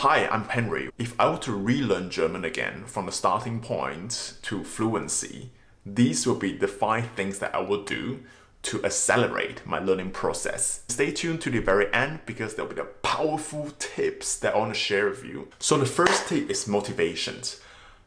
Hi, I'm Henry. If I were to relearn German again from the starting point to fluency, these will be the 5 things that I will do to accelerate my learning process. Stay tuned to the very end because there will be the powerful tips that I want to share with you. So the first tip is motivations.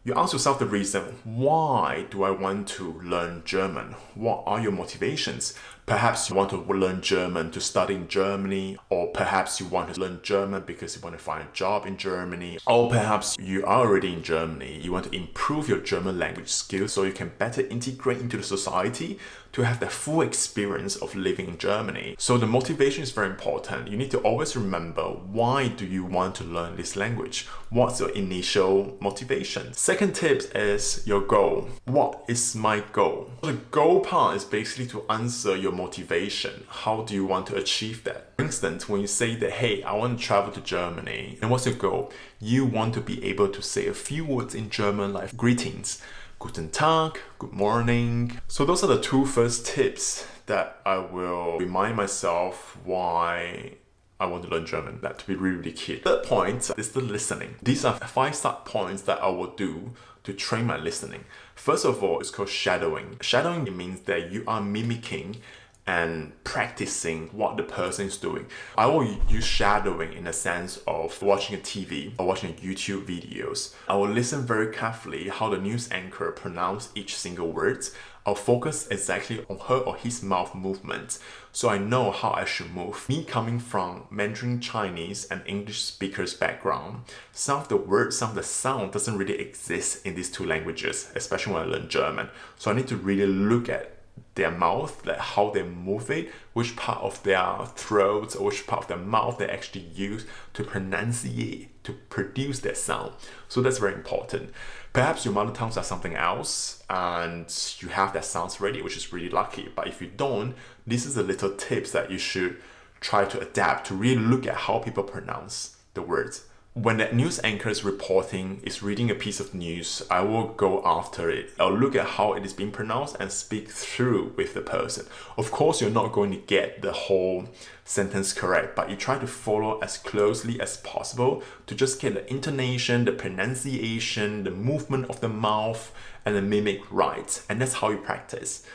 You ask yourself the reason, why do I want to learn German? What are your motivations? Perhaps you want to learn German to study in Germany, or perhaps you want to learn German because you want to find a job in Germany, or perhaps you are already in Germany, you want to improve your German language skills so you can better integrate into the society to have the full experience of living in Germany. So the motivation is very important. You need to always remember, why do you want to learn this language? What's your initial motivation? Second tip is your goal. What is my goal? The goal part is basically to answer your motivation. How do you want to achieve that? For instance, when you say that, hey, I want to travel to Germany, and what's your goal? You want to be able to say a few words in German like greetings, Guten Tag, good morning. So those are the two first tips that I will remind myself why I want to learn German. That to be really, really key. Third point is the listening. These are 5 start points that I will do to train my listening. First of all, it's called shadowing. Shadowing means that you are mimicking and practicing what the person is doing. I will use shadowing in the sense of watching a TV or watching YouTube videos. I will listen very carefully how the news anchor pronounce each single word. I'll focus exactly on her or his mouth movement, so I know how I should move. Me coming from Mandarin Chinese and English speakers background, some of the words, some of the sound doesn't really exist in these two languages, especially when I learn German. So I need to really look at their mouth, like how they move it, which part of their throat or which part of their mouth they actually use to pronunciate, to produce that sound. So that's very important. Perhaps your mother tongues are something else and you have that sounds ready, which is really lucky. But if you don't, this is a little tips that you should try to adapt to really look at how people pronounce the words. When that news anchor is reporting, is reading a piece of news, I will go after it. I'll look at how it is being pronounced and speak through with the person. Of course, you're not going to get the whole sentence correct, but you try to follow as closely as possible to just get the intonation, the pronunciation, the movement of the mouth, and the mimic right. And that's how you practice.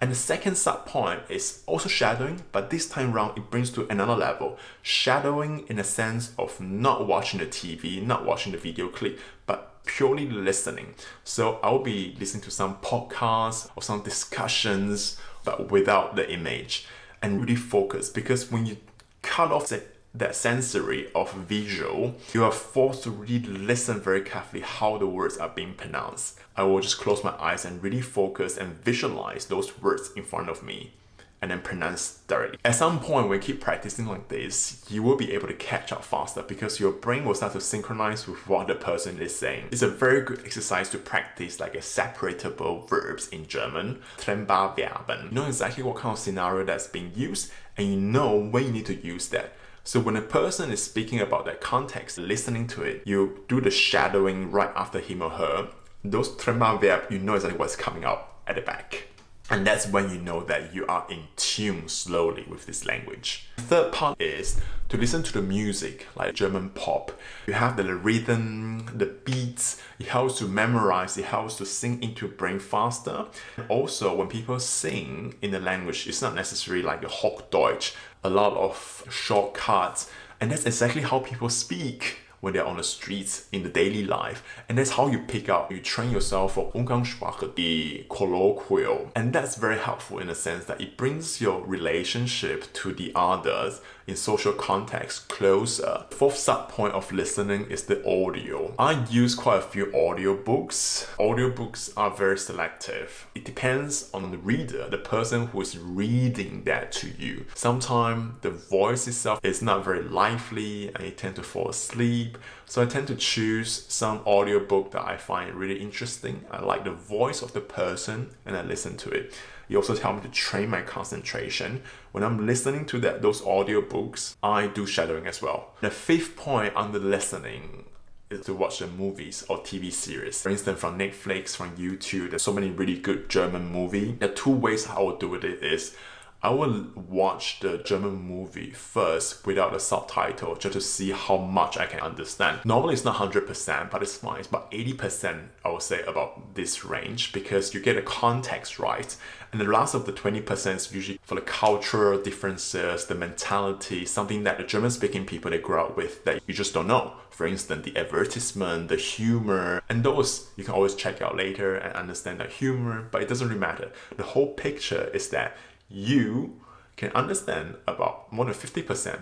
And the second sub point is also shadowing, but this time around it brings to another level. Shadowing in a sense of not watching the TV, not watching the video clip, but purely listening. So I'll be listening to some podcasts or some discussions, but without the image, and really focus, because when you cut off that sensory of visual, you are forced to really listen very carefully how the words are being pronounced. I will just close my eyes and really focus and visualize those words in front of me and then pronounce directly. At some point, when you keep practicing like this, you will be able to catch up faster because your brain will start to synchronize with what the person is saying. It's a very good exercise to practice like a separatable verbs in German, trennbare Verben. You know exactly what kind of scenario that's being used and you know when you need to use that. So when a person is speaking about that context, listening to it, you do the shadowing right after him or her. Those trennbare verb, you know exactly what's coming out at the back. And that's when you know that you are in tune slowly with this language. The third part is to listen to the music, like German pop. You have the rhythm, the beats, it helps to memorize, it helps to sink into your brain faster. Also, when people sing in the language, it's not necessarily like a Hochdeutsch, a lot of shortcuts. And that's exactly how people speak when they're on the streets in the daily life. And that's how you pick up, you train yourself for Umgangssprache, the colloquial. And that's very helpful in the sense that it brings your relationship to the others in social context closer. Fourth sub point of listening is the audio. I use quite a few audiobooks. Audiobooks are very selective. It depends on the reader, the person who is reading that to you. Sometimes the voice itself is not very lively and you tend to fall asleep. So I tend to choose some audiobook that I find really interesting. I like the voice of the person and I listen to it. It also helps me to train my concentration. When I'm listening to those audiobooks, I do shadowing as well. The fifth point under listening is to watch the movies or TV series. For instance, from Netflix, from YouTube, there's so many really good German movies. The 2 ways how I would do it is I will watch the German movie first without the subtitle just to see how much I can understand. Normally it's not 100%, but it's fine. It's about 80%, I would say, about this range, because you get the context right. And the rest of the 20% is usually for the cultural differences, the mentality, something that the German-speaking people, they grow up with that you just don't know. For instance, the advertisement, the humor, and those you can always check out later and understand the humor, but it doesn't really matter. The whole picture is that you can understand about more than 50%,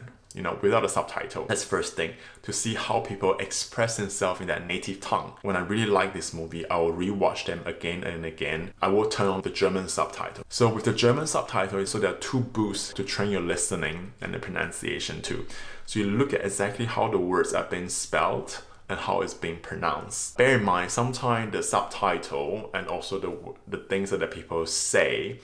without a subtitle. That's first thing, to see how people express themselves in their native tongue. When I really like this movie, I will rewatch them again and again. I will turn on the German subtitle. So with the German subtitle, so there are two boosts to train your listening and the pronunciation too. So you look at exactly how the words are being spelled and how it's being pronounced. Bear in mind, sometimes the subtitle and also the things that the people say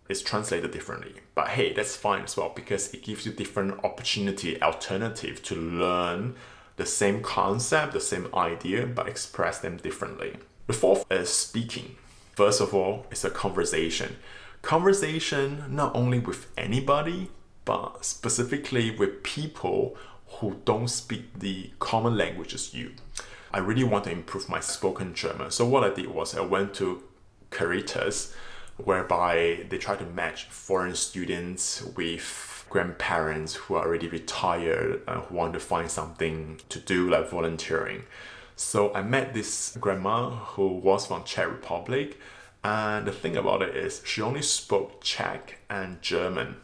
is translated differently. But hey, that's fine as well, because it gives you different alternative to learn the same concept, the same idea, but express them differently. The fourth is speaking. First of all, it's a conversation. Conversation not only with anybody, but specifically with people who don't speak the common language as you. I really want to improve my spoken German. So what I did was I went to Caritas, whereby they try to match foreign students with grandparents who are already retired and who want to find something to do, like volunteering. So I met this grandma who was from Czech Republic, and the thing about it is she only spoke Czech and German,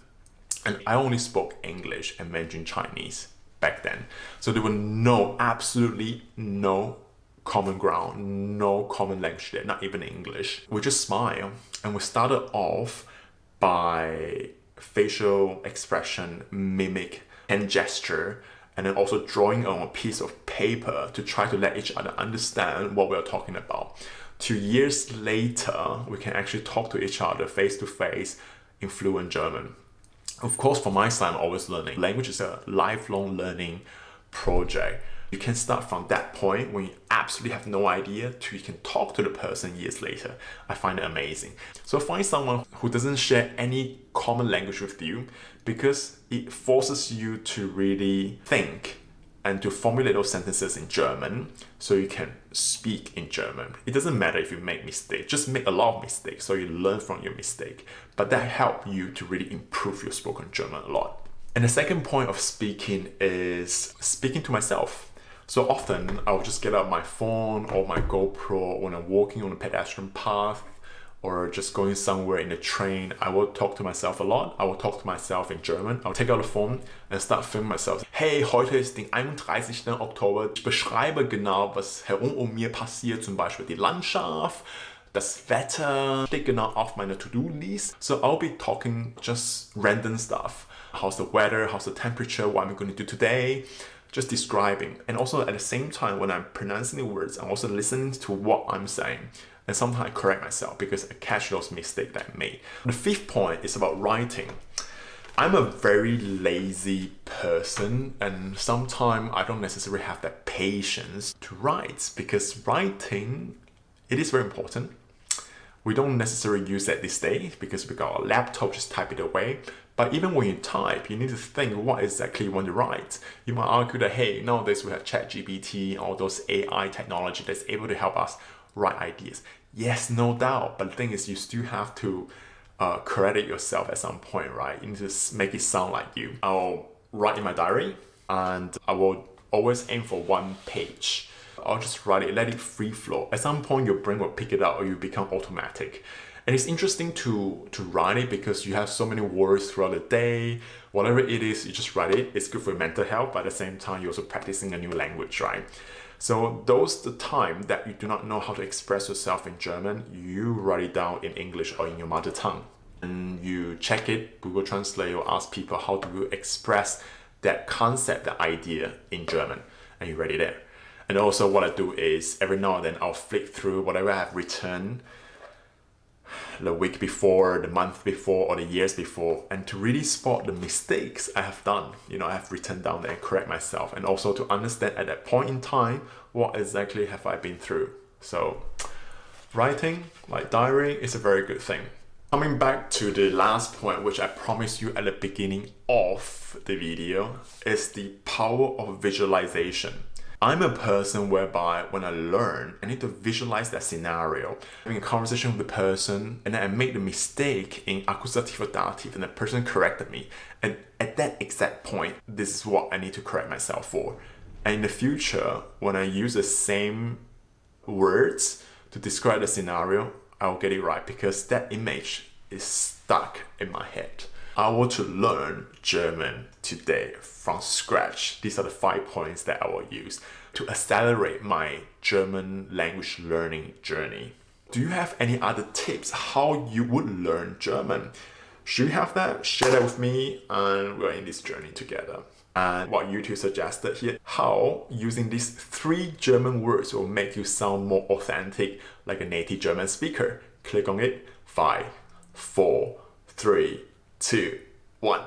and I only spoke English and Mandarin Chinese back then. So there were absolutely no common ground, no common language there, not even English. We just smile, and we started off by facial expression, mimic, hand gesture, and then also drawing on a piece of paper to try to let each other understand what we're talking about. 2 years later, we can actually talk to each other face to face in fluent German. Of course, for my side, I'm always learning. Language is a lifelong learning project. You can start from that point when you absolutely have no idea to you can talk to the person years later. I find it amazing. So find someone who doesn't share any common language with you, because it forces you to really think and to formulate those sentences in German so you can speak in German. It doesn't matter if you make mistakes, just make a lot of mistakes so you learn from your mistake. But that helps you to really improve your spoken German a lot. And the second point of speaking is speaking to myself. So often I'll just get out my phone or my GoPro when I'm walking on a pedestrian path or just going somewhere in a train. I will talk to myself a lot. I will talk to myself in German. I'll take out the phone and start filming myself. Hey, heute ist der 31. Oktober. Ich beschreibe genau, was herum mir passiert. Zum Beispiel die Landschaft, das Wetter steht genau auf meiner To-Do-List. So I'll be talking just random stuff. How's the weather? How's the temperature? What am I going to do today? Just describing. And also at the same time, when I'm pronouncing the words, I'm also listening to what I'm saying. And sometimes I correct myself because I catch those mistakes that I made. The fifth point is about writing. I'm a very lazy person, and sometimes I don't necessarily have that patience to write, because writing, it is very important. We don't necessarily use that these days because we got a laptop, just type it away. But even when you type, you need to think what exactly you want to write. You might argue that, hey, nowadays we have ChatGPT, all those AI technology that's able to help us write ideas. Yes, no doubt. But the thing is, you still have to credit yourself at some point, right? You need to make it sound like you. I'll write in my diary, and I will always aim for 1 page. I'll just write it, let it free flow. At some point, your brain will pick it up or you become automatic. And it's interesting to write it because you have so many words throughout the day. Whatever it is, you just write it. It's good for your mental health, but at the same time, you're also practicing a new language, right? So those the time that you do not know how to express yourself in German, you write it down in English or in your mother tongue. And you check it, Google Translate, or ask people how do you express that concept, that idea in German, and you write it there. And also what I do is every now and then I'll flick through whatever I have written the week before, the month before, or the years before, and to really spot the mistakes I have done. I have written down there and correct myself, and also to understand at that point in time, what exactly have I been through. So writing, like diary, is a very good thing. Coming back to the last point, which I promised you at the beginning of the video, is the power of visualization. I'm a person whereby when I learn, I need to visualize that scenario, having a conversation with the person, and then I make the mistake in accusative or dative, and the person corrected me. And at that exact point, this is what I need to correct myself for. And in the future, when I use the same words to describe the scenario, I'll get it right because that image is stuck in my head. I want to learn German today from scratch. These are the 5 points that I will use to accelerate my German language learning journey. Do you have any other tips how you would learn German? Should you have that? Share that with me and we're in this journey together. And what YouTube suggested here, how using these 3 German words will make you sound more authentic like a native German speaker. Click on it. 5, 4, 3, 2, 1.